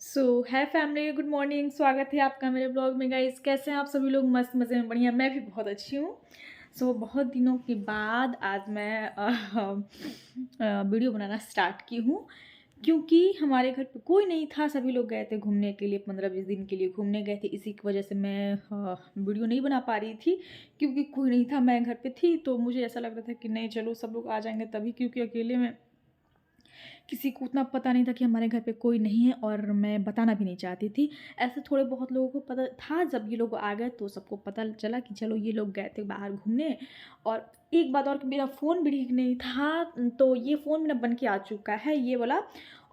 सो है family, good morning. स्वागत है आपका मेरे ब्लॉग में। गाइस, कैसे हैं आप सभी लोग? मस्त मज़े में, बढ़िया। मैं भी बहुत अच्छी हूँ। बहुत दिनों के बाद आज मैं वीडियो बनाना स्टार्ट की हूँ, क्योंकि हमारे घर पे कोई नहीं था। सभी लोग गए थे घूमने के लिए, 15-20 दिन के लिए घूमने गए थे। इसी की वजह से मैं वीडियो नहीं बना पा रही थी, क्योंकि कोई नहीं था। मैं घर पे थी तो मुझे ऐसा लग रहा था कि नहीं, चलो सब लोग आ जाएंगे तभी, क्योंकि अकेले में किसी को उतना पता नहीं था कि हमारे घर पे कोई नहीं है, और मैं बताना भी नहीं चाहती थी। ऐसे थोड़े बहुत लोगों को पता था। जब ये लोग आ गए तो सबको पता चला कि चलो ये लोग गए थे बाहर घूमने। और एक बात और कि मेरा फ़ोन भी ठीक नहीं था, तो ये फ़ोन मेरा बन के आ चुका है, ये वाला।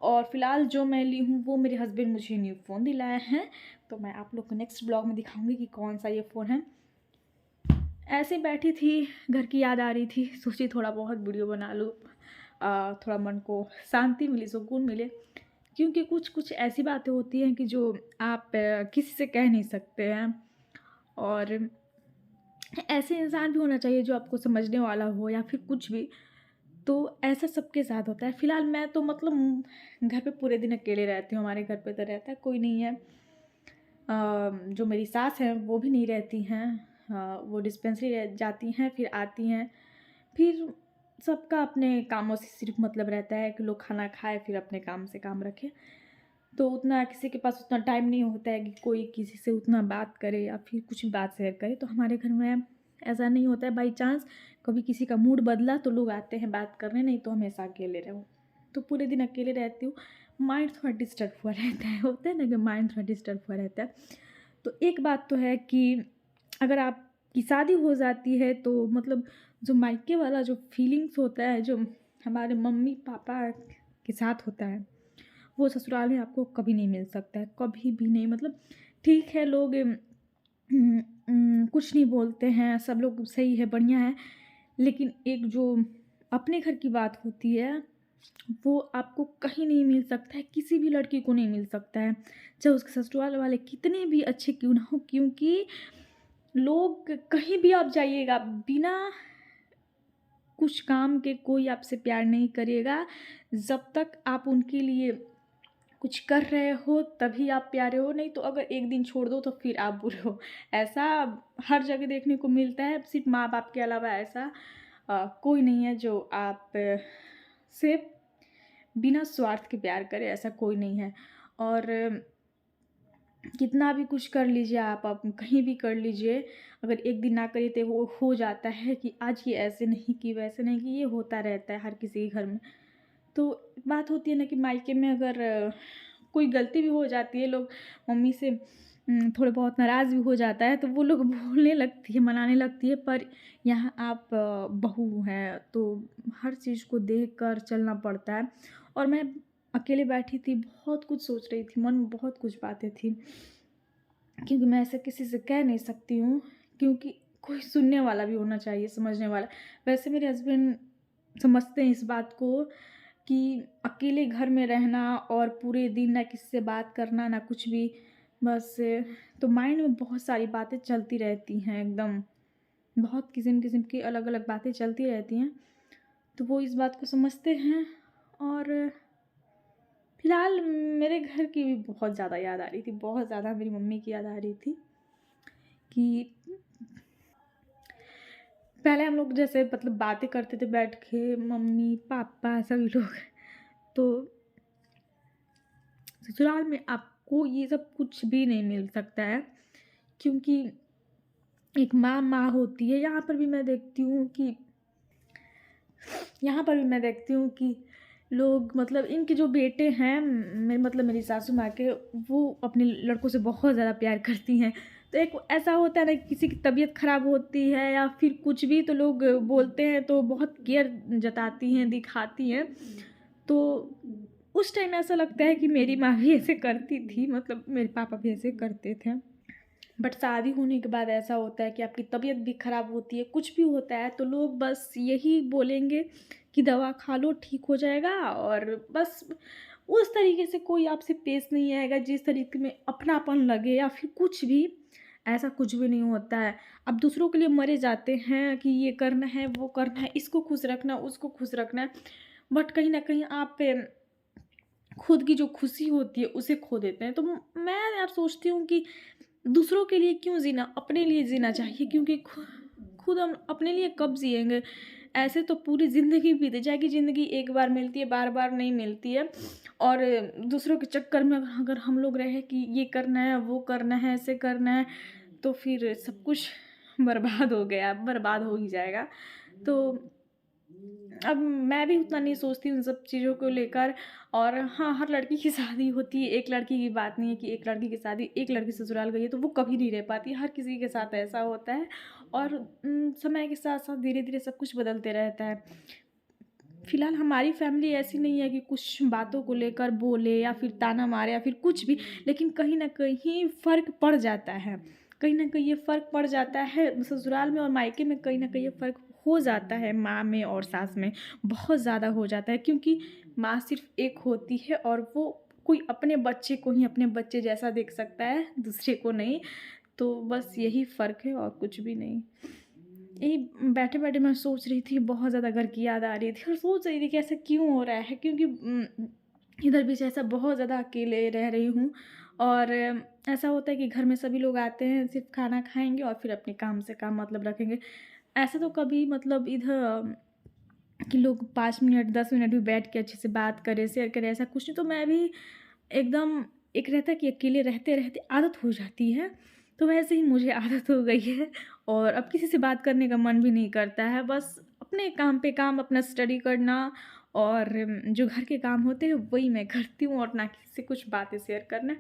और फिलहाल जो मैं ली हूँ वो मेरे हस्बैंड मुझे न्यू फ़ोन दिलाए हैं, तो मैं आप लोग को नेक्स्ट ब्लॉग में दिखाऊंगी कि कौन सा ये फ़ोन है। ऐसे बैठी थी, घर की याद आ रही थी, सोची थोड़ा बहुत वीडियो बना लूँ। थोड़ा मन को शांति मिले, सुकून मिले, क्योंकि कुछ कुछ ऐसी बातें होती हैं कि जो आप किसी से कह नहीं सकते हैं। और ऐसे इंसान भी होना चाहिए जो आपको समझने वाला हो, या फिर कुछ भी। तो ऐसा सबके साथ होता है। फ़िलहाल मैं तो मतलब घर पे पूरे दिन अकेले रहती हूँ। हमारे घर पे तो रहता है कोई नहीं है। जो मेरी सास हैं वो भी नहीं रहती हैं। वो डिस्पेंसरी जाती हैं, फिर आती हैं। फिर सबका अपने कामों से सिर्फ मतलब रहता है कि लोग खाना खाए, फिर अपने काम से काम रखें। तो उतना किसी के पास उतना टाइम नहीं होता है कि कोई किसी से उतना बात करे या फिर कुछ भी बात शेयर करे। तो हमारे घर में ऐसा नहीं होता है। बाई चांस कभी किसी का मूड बदला तो लोग आते हैं बात करने, नहीं तो हमेशा अकेले रहो। तो पूरे दिन अकेले रहती हूँ। माइंड थोड़ा डिस्टर्ब हुआ रहता है, होता है ना कि माइंड थोड़ा डिस्टर्ब हुआ रहता है। तो एक बात तो है कि अगर आपकी शादी हो जाती है तो मतलब जो मायके वाला जो फीलिंग्स होता है, जो हमारे मम्मी पापा के साथ होता है, वो ससुराल में आपको कभी नहीं मिल सकता है, कभी भी नहीं। मतलब ठीक है, लोग कुछ नहीं बोलते हैं, सब लोग सही है, बढ़िया है, लेकिन एक जो अपने घर की बात होती है वो आपको कहीं नहीं मिल सकता है, किसी भी लड़की को नहीं मिल सकता है, चाहे उसके ससुराल वाले कितने भी अच्छे क्यों ना हो। क्योंकि लोग कहीं भी आप जाइएगा, बिना कुछ काम के कोई आपसे प्यार नहीं करेगा। जब तक आप उनके लिए कुछ कर रहे हो तभी आप प्यारे हो, नहीं तो अगर एक दिन छोड़ दो तो फिर आप बुरे हो। ऐसा हर जगह देखने को मिलता है। सिर्फ माँ बाप के अलावा ऐसा कोई नहीं है जो आप से बिना स्वार्थ के प्यार करे, ऐसा कोई नहीं है। और कितना भी कुछ कर लीजिए, आप कहीं भी कर लीजिए, अगर एक दिन ना करिए तो वो हो जाता है कि आज ये ऐसे नहीं की, वैसे नहीं की, ये होता रहता है हर किसी के घर में। तो बात होती है ना कि मायके में अगर कोई गलती भी हो जाती है, लोग मम्मी से थोड़े बहुत नाराज़ भी हो जाता है तो वो लोग बोलने लगती है, मनाने लगती है। पर यहाँ आप बहू हैं तो हर चीज़ को देख कर चलना पड़ता है। और मैं अकेले बैठी थी, बहुत कुछ सोच रही थी, मन में बहुत कुछ बातें थी, क्योंकि मैं ऐसे किसी से कह नहीं सकती हूँ, क्योंकि कोई सुनने वाला भी होना चाहिए, समझने वाला। वैसे मेरे हस्बैंड समझते हैं इस बात को कि अकेले घर में रहना और पूरे दिन ना किसी से बात करना ना कुछ भी, बस तो माइंड में बहुत सारी बातें चलती रहती हैं, एकदम बहुत किस्म किस्म की अलग अलग बातें चलती रहती हैं। तो वो इस बात को समझते हैं। और फिलहाल मेरे घर की भी बहुत ज़्यादा याद आ रही थी, बहुत ज़्यादा मेरी मम्मी की याद आ रही थी कि पहले हम लोग जैसे मतलब बातें करते थे बैठ के, मम्मी पापा सभी लोग। तो ससुराल में आपको ये सब कुछ भी नहीं मिल सकता है, क्योंकि एक माँ माँ होती है। यहाँ पर भी मैं देखती हूँ कि लोग मतलब इनके जो बेटे हैं, मतलब मेरी सासू माँ के, वो अपने लड़कों से बहुत ज़्यादा प्यार करती हैं। तो एक ऐसा होता है ना कि किसी की तबीयत ख़राब होती है या फिर कुछ भी, तो लोग बोलते हैं तो बहुत केयर जताती हैं, दिखाती हैं। तो उस टाइम ऐसा लगता है कि मेरी माँ भी ऐसे करती थी, मतलब मेरे पापा भी ऐसे करते थे। बट शादी होने के बाद ऐसा होता है कि आपकी तबीयत भी ख़राब होती है, कुछ भी होता है तो लोग बस यही बोलेंगे कि दवा खा लो ठीक हो जाएगा। और बस उस तरीके से कोई आपसे पेश नहीं आएगा जिस तरीके में अपनापन लगे या फिर कुछ भी। ऐसा कुछ भी नहीं होता है। अब दूसरों के लिए मरे जाते हैं कि ये करना है, वो करना है, इसको खुश रखना, उसको खुश रखना है। बट कहीं ना कहीं आप खुद की जो खुशी होती है उसे खो देते हैं। तो मैं यार सोचती हूँ कि दूसरों के लिए क्यों जीना, अपने लिए जीना चाहिए, क्योंकि खुद हम अपने लिए कब जिएंगे। ऐसे तो पूरी ज़िंदगी बीत जाएगी, ज़िंदगी एक बार मिलती है, बार बार नहीं मिलती है। और दूसरों के चक्कर में अगर हम लोग रहे कि ये करना है, वो करना है, ऐसे करना है, तो फिर सब कुछ बर्बाद हो गया, बर्बाद हो ही जाएगा। तो अब मैं भी उतना नहीं सोचती उन सब चीज़ों को लेकर। और हाँ, हर लड़की की शादी होती है, एक लड़की की बात नहीं है कि एक लड़की की शादी, एक लड़की ससुराल गई है तो वो कभी नहीं रह पाती, हर किसी के साथ ऐसा होता है। और समय के साथ-साथ धीरे-धीरे सब कुछ बदलते रहता है। फिलहाल हमारी फैमिली ऐसी नहीं है कि कुछ बातों को लेकर बोले या फिर ताना मारे या फिर कुछ भी, लेकिन कहीं न कहीं फ़र्क पड़ जाता है। कहीं न कहीं ये फ़र्क पड़ जाता है ससुराल में और मायके में, कहीं न कहीं ये फ़र्क हो जाता है माँ में और सास में, बहुत ज़्यादा हो जाता है, क्योंकि माँ सिर्फ़ एक होती है और वो कोई अपने बच्चे को ही अपने बच्चे जैसा देख सकता है, दूसरे को नहीं। तो बस यही फ़र्क है और कुछ भी नहीं। यही बैठे-बैठे मैं सोच रही थी, बहुत ज़्यादा घर की याद आ रही थी और सोच रही थी कि ऐसा क्यों हो रहा है? क्योंकि इधर भी ऐसा बहुत ज़्यादा अकेले रह रही हूँ। और ऐसा होता है कि घर में सभी लोग आते हैं, सिर्फ़ खाना खाएँगे और फिर अपने काम से काम मतलब रखेंगे। ऐसा तो कभी मतलब इधर कि लोग 5 मिनट 10 मिनट भी बैठ के अच्छे से बात करें, शेयर करें, ऐसा कुछ नहीं। तो मैं भी एकदम, एक रहता है कि अकेले रहते-रहते आदत हो जाती है, तो वैसे ही मुझे आदत हो गई है और अब किसी से बात करने का मन भी नहीं करता है। बस अपने काम पे काम, अपना स्टडी करना और जो घर के काम होते हैं वही मैं करती हूँ और ना किसी से कुछ बातें शेयर करना।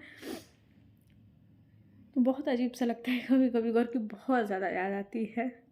तो बहुत अजीब-सा लगता है कभी-कभी, घर की बहुत ज़्यादा याद आती है।